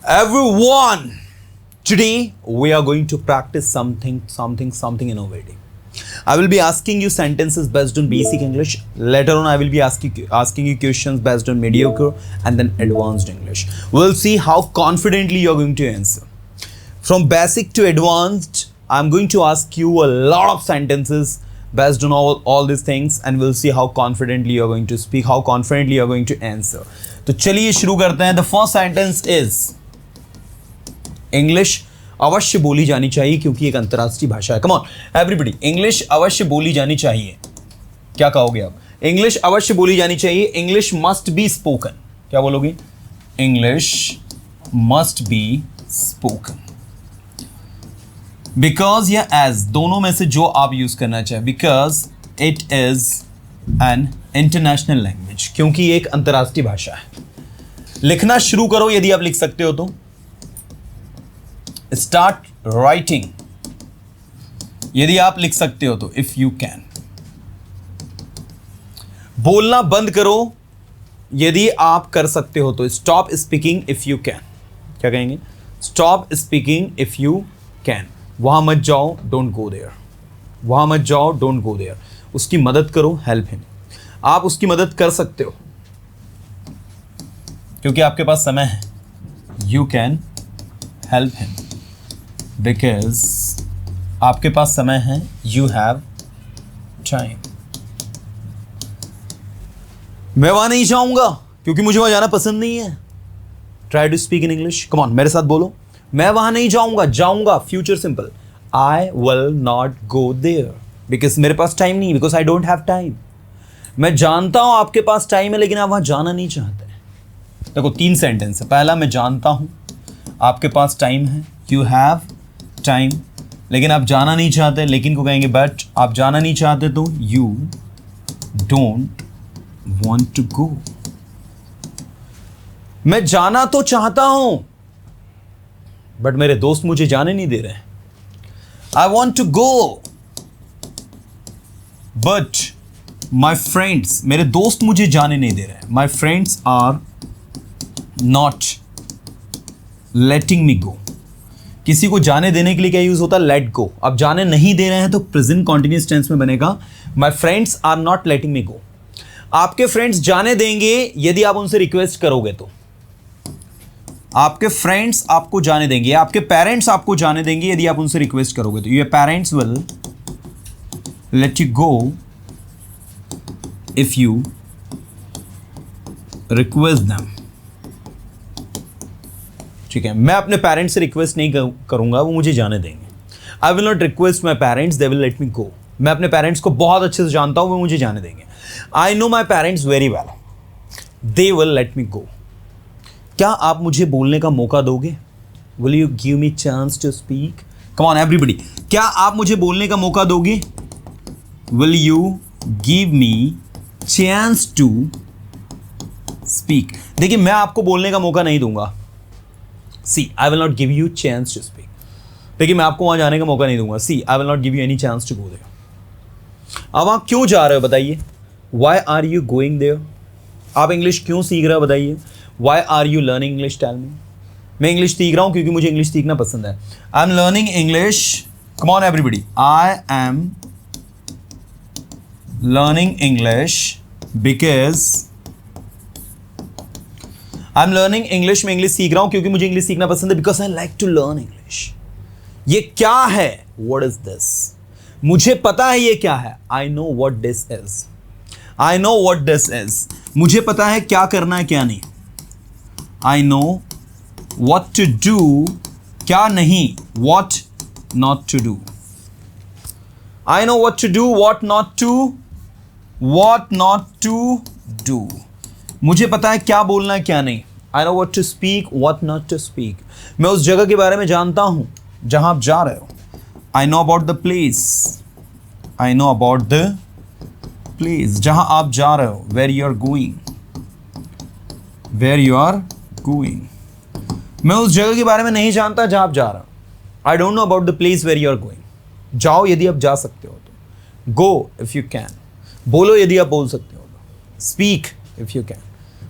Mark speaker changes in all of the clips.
Speaker 1: Everyone, today we are going to practice something innovative. I will be asking you sentences based on basic English. Later on, I will be asking you questions based on mediocre and then advanced English. We'll see how confidently you're going to answer. From basic to advanced, I'm going to ask you a lot of sentences based on all these things, and we'll see how confidently you're going to speak, how confidently you're going to answer. तो चलिए शुरू करते हैं. The first sentence is English अवश्य बोली जानी चाहिए क्योंकि एक अंतर्राष्ट्रीय भाषा है. कम ऑन एवरीबॉडी, इंग्लिश अवश्य बोली जानी चाहिए. क्या कहोगे आप? इंग्लिश अवश्य बोली जानी चाहिए. English must be spoken. क्या बोलोगे? English must be spoken. Because या एज, दोनों में से जो आप यूज करना चाहें. Because it is an international language, क्योंकि एक अंतर्राष्ट्रीय भाषा है. लिखना शुरू करो यदि आप लिख सकते हो तो. स्टार्ट राइटिंग यदि आप लिख सकते हो तो. If you can. बोलना बंद करो यदि आप कर सकते हो तो. Stop speaking if you can. क्या कहेंगे? Stop speaking if you can. वहां मत जाओ, डोंट गो देयर. वहां मत जाओ, डोंट गो देयर. उसकी मदद करो, हेल्प हिम. आप उसकी मदद कर सकते हो क्योंकि आपके पास समय है. You can help him because आपके पास समय है. You have time. मैं वहां नहीं जाऊंगा क्योंकि मुझे वहां जाना पसंद नहीं है. Try to speak in English. Come on, मेरे साथ बोलो. मैं वहां नहीं जाऊंगा. जाऊंगा future simple. I will not go there because मेरे पास टाइम नहीं. Because I don't have time. मैं जानता हूं आपके पास टाइम है लेकिन आप वहां जाना नहीं चाहते. देखो, 3 सेंटेंस है. पहला, मैं जानता हूं आपके पास टाइम है. You have time. लेकिन आप जाना नहीं चाहते. लेकिन को कहेंगे बट. आप जाना नहीं चाहते तो you don't want to go. मैं जाना तो चाहता हूं बट मेरे दोस्त मुझे जाने नहीं दे रहे हैं. I want to go but my friends, मेरे दोस्त मुझे जाने नहीं दे रहे हैं. My friends are not letting me go. किसी को जाने देने के लिए क्या यूज होता है? Let go. अब जाने नहीं दे रहे हैं तो प्रेजेंट कॉन्टिन्यूअस टेंस में बनेगा my friends are not letting me go. आपके फ्रेंड्स जाने देंगे यदि आप उनसे रिक्वेस्ट करोगे तो. आपके फ्रेंड्स आपको जाने देंगे. आपके पेरेंट्स आपको जाने देंगे यदि आप उनसे रिक्वेस्ट करोगे तो. Your parents will let you go if you request them. ठीक है, मैं अपने पेरेंट्स से रिक्वेस्ट नहीं करूंगा, वो मुझे जाने देंगे. I will not request my parents, they will let me go. मैं अपने पेरेंट्स को बहुत अच्छे से जानता हूं, वो मुझे जाने देंगे. I know my parents very well, they will let me go. क्या आप मुझे बोलने का मौका दोगे? Will you give me chance to speak? Come on everybody, क्या आप मुझे बोलने का मौका दोगे? Will you give me chance to speak? देखिए, मैं आपको बोलने का मौका नहीं दूंगा. See, I will not give you chance to speak. देखिए, मैं आपको वहां जाने का मौका नहीं दूंगा. See, I will not give you any chance to go there. अब आप क्यों जा रहे हो बताइए? Why are you going there? आप इंग्लिश क्यों सीख रहे हो बताइए? Why are you learning English? Tell me. मैं इंग्लिश सीख रहा हूं क्योंकि मुझे इंग्लिश सीखना पसंद है. I am learning English. Come on everybody, I am learning English because I am learning English. मैं इंग्लिश सीख रहा हूं क्योंकि मुझे इंग्लिश सीखना पसंद है. Because I like to learn English. ये क्या है? What is this? मुझे पता है ये क्या है. I know what this is. I know what this is. मुझे पता है क्या करना है क्या नहीं. I know what to do, क्या नहीं. What not to do. I know what to do, what not to do. मुझे पता है क्या बोलना है क्या नहीं. I know what to speak, what not to speak. मैं उस जगह के बारे में जानता हूं जहां आप जा रहे हो. I know about the place. I know about the place, जहां आप जा रहे हो. Where you are going. Where you are going. मैं उस जगह के बारे में नहीं जानता जहां आप जा रहे हो. I don't know about the place where you are going. जाओ यदि आप जा सकते हो तो. Go if you can. बोलो यदि आप बोल सकते हो तो. Speak if you can.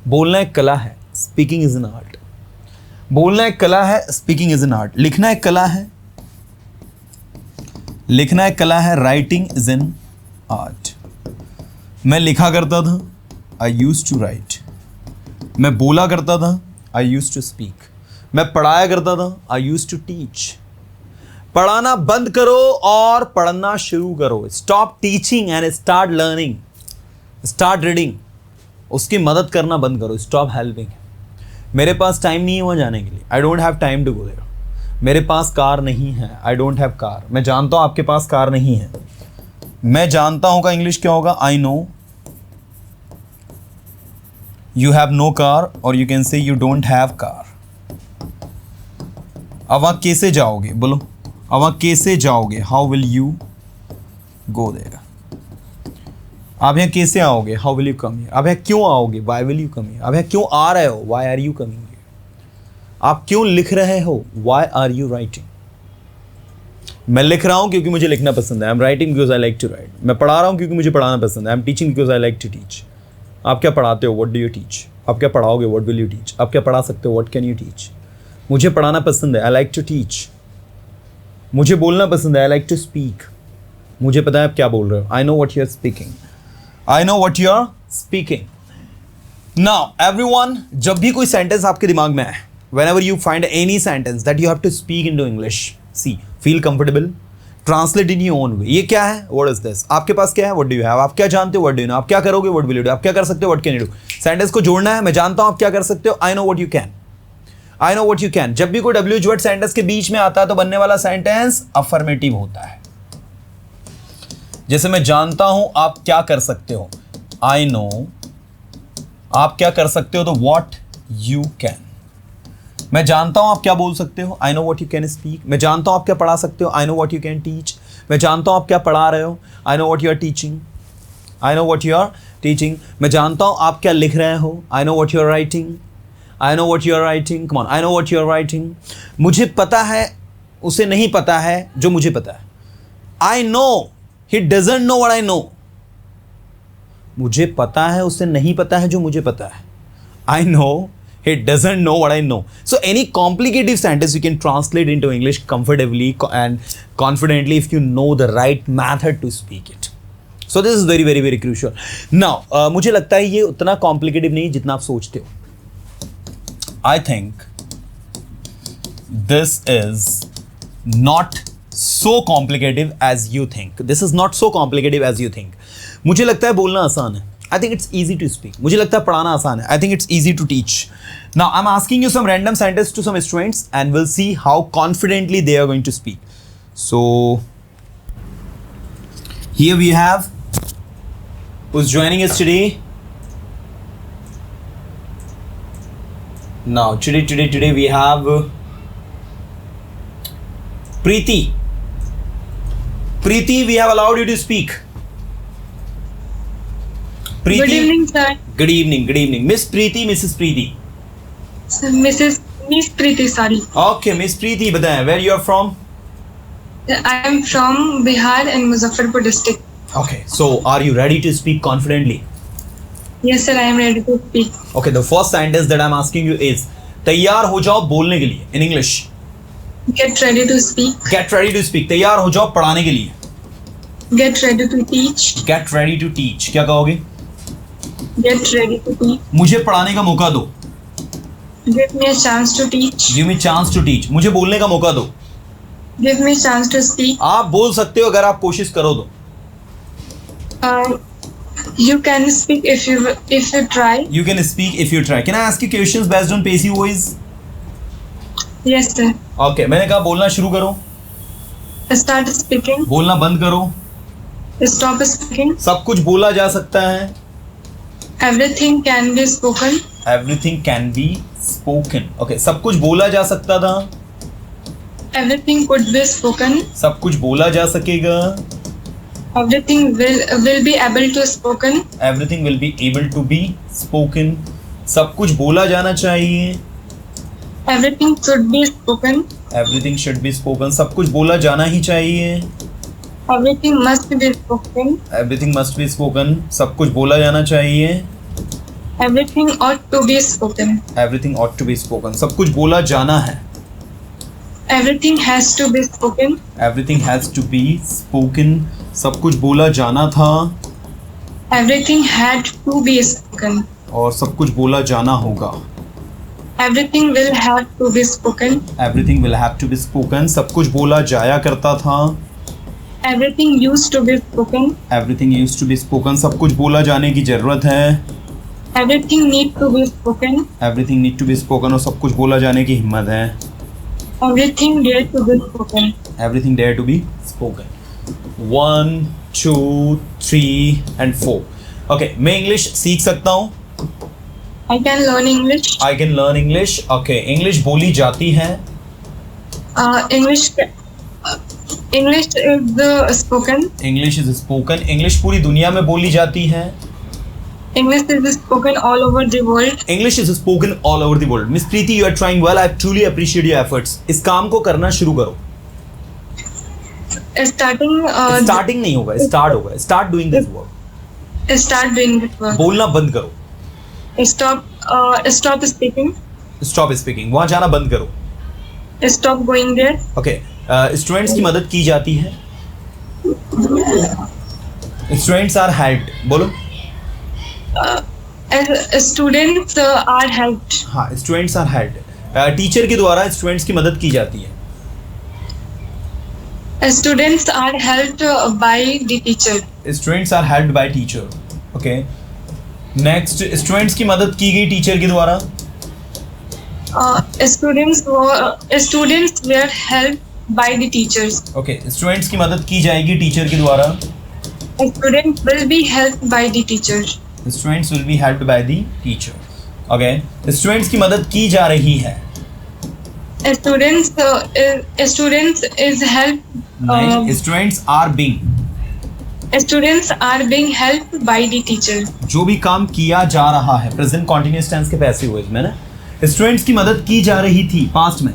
Speaker 1: बोलना एक कला है. Speaking is an art. बोलना एक कला है, स्पीकिंग इज एन आर्ट। लिखना एक कला है, लिखना एक कला है, राइटिंग इज एन आर्ट। मैं लिखा करता था, आई यूज्ड टू राइट। मैं बोला करता था, आई यूज्ड टू स्पीक। मैं पढ़ाया करता था, आई यूज्ड टू टीच। पढ़ाना बंद करो और पढ़ना शुरू करो। Stop teaching and start learning, start reading. उसकी मदद करना बंद करो, स्टॉप हेल्पिंग। मेरे पास टाइम नहीं है वहाँ जाने के लिए, I don't have time to go there. मेरे पास कार नहीं है, आई डोंट हैव कार। मैं जानता हूँ आपके पास कार नहीं है। मैं जानता हूँ का इंग्लिश क्या होगा? I know you have no car, और you can say you don't have car. अब वहाँ कैसे जाओगे? बोलो, अब वहाँ कैसे जाओगे? How will you go there? आप यहाँ कैसे आओगे? How will you come here? आप यहाँ क्यों आओगे? Why will you come here? आप यहाँ क्यों आ रहे हो? Why are you coming here? आप क्यों लिख रहे हो? Why are you writing? मैं लिख रहा हूँ क्योंकि मुझे लिखना पसंद है। I am writing because I like to write. मैं पढ़ा रहा हूँ क्योंकि मुझे पढ़ाना पसंद है। I am teaching because I like to teach. आप क्या पढ़ाते हो? What do you teach? आप क्या पढ़ाओगे? What will you teach? आप क्या पढ़ा सकते हो? What can you teach? मुझे पढ़ाना पसंद है, आई लाइक टू टीच। मुझे बोलना पसंद है, आई लाइक टू स्पीक। मुझे पता है आप क्या बोल रहे हो। I know what you are speaking, I know what you are speaking. Now everyone, जब भी कोई सेंटेंस आपके दिमाग में आए, whenever you find any sentence that you have to speak into English, see, feel comfortable, translate in your own way. ये क्या है? What is this? आपके पास क्या है? What do you have? आप क्या जानते हो? What do you know? आप क्या करोगे? What will you do? आप क्या कर सकते हो? What can you do? Sentence को जोड़ना है। मैं जानता हूँ आप क्या कर सकते हो। I know what you can. I know what you can. जब भी कोई WH word सेंटेंस के बीच में आता है तो बनने वाला सेंटेंस अफर्मेटिव होता है। जैसे मैं जानता हूं आप क्या कर सकते हो, I know आप क्या कर सकते हो, तो what you can। मैं जानता हूं आप क्या बोल सकते हो, I know what you can speak। मैं जानता हूं आप क्या पढ़ा सकते हो, I know what you can teach। मैं जानता हूं आप क्या पढ़ा रहे हो, I know what you are teaching। I know what you are teaching। मैं जानता हूं आप क्या लिख रहे हो, I know what you are writing। I know what you are writing। Come on, I know what you are writing। मुझे पता है उसे नहीं पता है जो मुझे पता है। I know he doesn't know what I know। मुझे पता है उसे नहीं पता है जो मुझे पता है। I know he doesn't know what I know। So any complicated sentence you can translate into English comfortably and confidently if you know the right method to speak it। So this is very very very crucial। Now मुझे लगता है ये उतना complicated नहीं जितना आप सोचते हो। I think this is not so complicated as you think। This is not so complicated as you think। मुझे लगता है बोलना आसान है। I think it's easy to speak। मुझे लगता है पढ़ाना आसान है। I think it's easy to teach। Now I'm asking you some random sentences to some students and we'll see how confidently they are going to speak। So here we have who's joining us today। Now today we have Preeti। Preeti, we have allowed you to speak। Preeti,
Speaker 2: Good evening, sir.
Speaker 1: good evening। Miss Preeti, Mrs. Preeti?
Speaker 2: Miss Preeti, sorry.
Speaker 1: Okay, Miss Preeti, बताएं where you are from?
Speaker 2: I am from Bihar and Muzaffarpur district.
Speaker 1: Okay, so are you ready to speak confidently?
Speaker 2: Yes, sir, I am ready to speak.
Speaker 1: Okay, the first sentence that I'm asking you is तैयार हो जाओ बोलने के लिए in English।
Speaker 2: Get ready to speak.
Speaker 1: Get ready to speak, तैयार हो जाओ पढ़ाने के लिए।
Speaker 2: Get ready to teach.
Speaker 1: Get ready to teach, क्या कहोगे?
Speaker 2: Get ready to teach.
Speaker 1: मुझे पढ़ाने का मौका दो।
Speaker 2: Give me a chance to teach.
Speaker 1: Give me chance to teach, मुझे बोलने का मौका दो।
Speaker 2: Give me a chance to speak.
Speaker 1: आप बोल सकते हो अगर आप कोशिश करो तो।
Speaker 2: You can speak if you try.
Speaker 1: You can speak if you try। Can I ask you questions based on passive voice?
Speaker 2: Yes, sir.
Speaker 1: Okay, मैंने कहा बोलना शुरू करो,
Speaker 2: Start speaking.
Speaker 1: बोलना बंद करो।
Speaker 2: Stop speaking.
Speaker 1: सब कुछ बोला जा सकता है।
Speaker 2: Everything can be spoken.
Speaker 1: Everything can be spoken। Okay, सब कुछ बोला जा सकता था,
Speaker 2: Everything could be spoken.
Speaker 1: सब कुछ बोला जा सकेगा।
Speaker 2: Everything will be able to spoken.
Speaker 1: Everything will be able to be spoken। सब कुछ बोला जाना चाहिए।
Speaker 2: Everything should be spoken.
Speaker 1: Everything should be spoken। सब कुछ बोला जाना ही चाहिए।
Speaker 2: Everything must be spoken.
Speaker 1: Everything must be spoken। सब कुछ बोला जाना चाहिए।
Speaker 2: Everything ought to be spoken.
Speaker 1: Everything ought to be spoken. सब कुछ बोला जाना है.
Speaker 2: Everything has to be spoken.
Speaker 1: Everything has to be spoken. सब कुछ बोला जाना था
Speaker 2: Everything had to be spoken.
Speaker 1: और सब कुछ बोला जाना होगा.
Speaker 2: Everything will have to be spoken.
Speaker 1: Everything will have to be spoken. सब कुछ बोला जाया करता था.
Speaker 2: Everything used to be spoken.
Speaker 1: Everything used to be spoken. सब कुछ बोला जाने की जरूरत है.
Speaker 2: Everything need to be spoken.
Speaker 1: Everything need to be spoken. और सब कुछ बोला जाने की हिम्मत है.
Speaker 2: Everything dare to be spoken.
Speaker 1: Everything dare to be spoken. 1, 2, 3 and 4. Okay, मैं इंग्लिश सीख सकता हूँ.
Speaker 2: I can learn English.
Speaker 1: I can learn English. Okay, English बोली जाती है.
Speaker 2: English is spoken.
Speaker 1: English is spoken. English पूरी दुनिया में बोली जाती है.
Speaker 2: English is spoken all over the world.
Speaker 1: English is spoken all over the world. Miss Preeti, you are trying well. I truly appreciate your efforts. इस काम को करना शुरू करो. Starting नहीं होगा, start होगा. Start doing this work.
Speaker 2: Start doing this work.
Speaker 1: बोलना बंद करो.
Speaker 2: Stop speaking.
Speaker 1: Stop speaking. वहाँ जाना बंद करो.
Speaker 2: Stop going there.
Speaker 1: Okay. Students की मदद की जाती है. Students are helped. बोलो.
Speaker 2: Students are helped.
Speaker 1: हाँ, students are helped. टीचर के द्वारा स्टूडेंट्स की मदद की जाती है.
Speaker 2: Students are helped by the teacher.
Speaker 1: Students are helped by teacher. Okay. Next, students की मदद की गई टीचर के द्वारा.
Speaker 2: Students were helped by the teachers.
Speaker 1: Okay. Students की मदद की जाएगी टीचर के द्वारा.
Speaker 2: Students will be helped by the teacher.
Speaker 1: Students will be helped by the teacher. Okay. Students की मदद की जा रही है.
Speaker 2: Students is helped.
Speaker 1: नहीं, students are being.
Speaker 2: Students are being helped by the teacher.
Speaker 1: जो भी काम किया जा रहा है, प्रेजेंट कॉन्टिन्यूअस टेंस के पैसिव वॉइस में ना, स्टूडेंट्स की मदद की जा रही थी पास्ट में.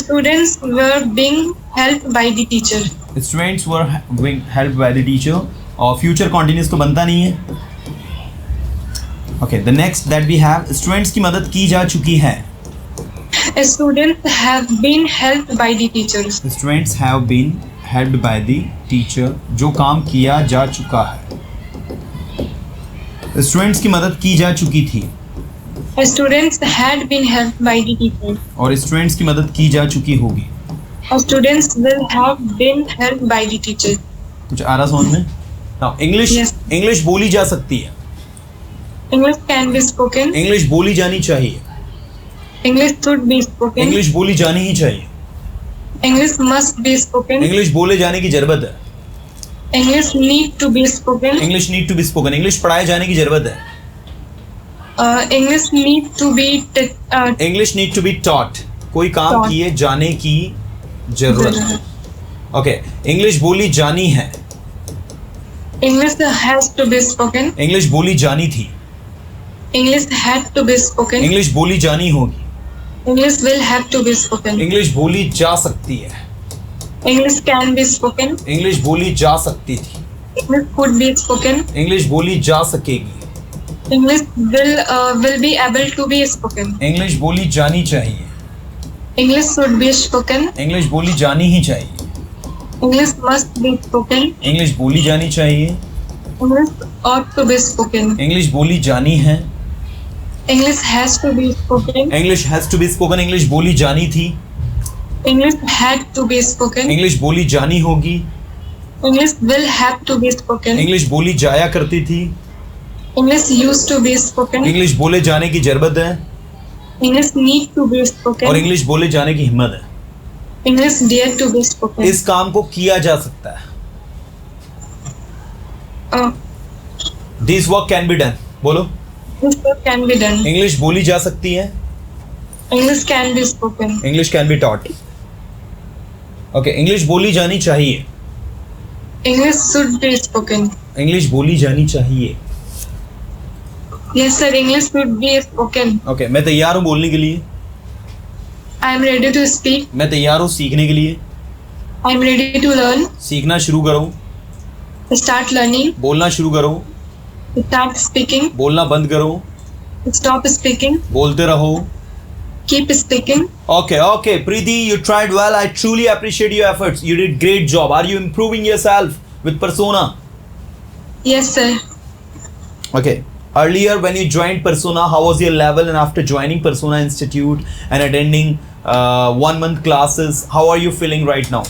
Speaker 2: Students were being helped by the teacher.
Speaker 1: Students were being helped by the teacher. और फ्यूचर कॉन्टिन्यूअस तो बनता नहीं है. Okay, the next that we have, students की मदद की जा चुकी है.
Speaker 2: Students have been helped by the teachers.
Speaker 1: Students have been helped by the teacher. जो काम किया जा चुका है. स्टूडेंट्स की मदद की जा चुकी थी.
Speaker 2: Students had been helped by the teacher.
Speaker 1: और स्टूडेंट्स की मदद की जा चुकी होगी.
Speaker 2: Students will have been helped by the teacher.
Speaker 1: कुछ आ रहा समझ में? Now English.
Speaker 2: Yes.
Speaker 1: English बोली जा सकती है.
Speaker 2: English can be spoken.
Speaker 1: English बोली जानी चाहिए.
Speaker 2: English should be spoken.
Speaker 1: English बोली जानी ही चाहिए.
Speaker 2: English must be spoken.
Speaker 1: English बोले जाने की जरूरत है.
Speaker 2: English need to be spoken.
Speaker 1: English need to be spoken. English पढ़ाए जाने की जरूरत है.
Speaker 2: English need to be
Speaker 1: English need to be taught. कोई काम
Speaker 2: Taught.
Speaker 1: किए जाने की जरूरत है. Okay. English बोली जानी है.
Speaker 2: English has to be spoken.
Speaker 1: English बोली जानी थी.
Speaker 2: English had to be spoken.
Speaker 1: English बोली जानी होगी.
Speaker 2: English will have to be spoken.
Speaker 1: English बोली जा सकती है.
Speaker 2: English can be spoken.
Speaker 1: English बोली जा सकती थी.
Speaker 2: English could be spoken.
Speaker 1: English बोली जा सकेगी.
Speaker 2: English will be able to be spoken.
Speaker 1: English बोली जानी चाहिए.
Speaker 2: English should be spoken.
Speaker 1: English बोली जानी ही चाहिए.
Speaker 2: English must be spoken.
Speaker 1: English बोली जानी चाहिए.
Speaker 2: English ought to be spoken.
Speaker 1: English बोली जानी है.
Speaker 2: English has to be spoken.
Speaker 1: English has to be spoken. English बोली जानी थी.
Speaker 2: English had to be spoken.
Speaker 1: English बोली जानी होगी.
Speaker 2: English will have to be spoken.
Speaker 1: English बोली जाया करती थी.
Speaker 2: English used to be spoken.
Speaker 1: English बोले जाने की जरूरत है.
Speaker 2: English need to be
Speaker 1: और
Speaker 2: spoken.
Speaker 1: English बोले जाने की हिम्मत है.
Speaker 2: English dare to be spoken.
Speaker 1: इस काम को किया जा सकता है. This work can be done. बोलो.
Speaker 2: This work can be done.
Speaker 1: English बोली जा सकती है.
Speaker 2: English can be spoken.
Speaker 1: English can be taught. Okay, English बोली जानी चाहिए.
Speaker 2: English should be spoken.
Speaker 1: English बोली जानी चाहिए.
Speaker 2: Yes, sir. English should be spoken.
Speaker 1: Okay, मैं तैयार हूँ बोलने के लिए.
Speaker 2: I am ready to speak.
Speaker 1: मैं तैयार हूँ सीखने के लिए.
Speaker 2: I am ready to learn.
Speaker 1: सीखना शुरू करो.
Speaker 2: Start learning.
Speaker 1: बोलना शुरू करो.
Speaker 2: Start speaking.
Speaker 1: बोलना बंद करो,
Speaker 2: Stop speaking.
Speaker 1: बोलते रहो.
Speaker 2: Keep speaking.
Speaker 1: Okay, Preeti, you tried well. I truly appreciate your efforts. You did great job. Are you improving yourself with Persona?
Speaker 2: Yes, sir.
Speaker 1: Okay. Earlier, when you joined Persona, how was your level? And after joining Persona Institute and attending 1 month classes, how are you feeling right now?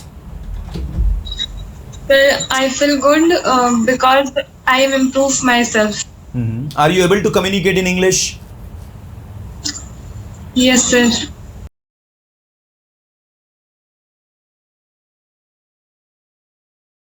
Speaker 2: Sir, I feel good because I have improved myself.
Speaker 1: Are you able to communicate in English?
Speaker 2: Yes, sir.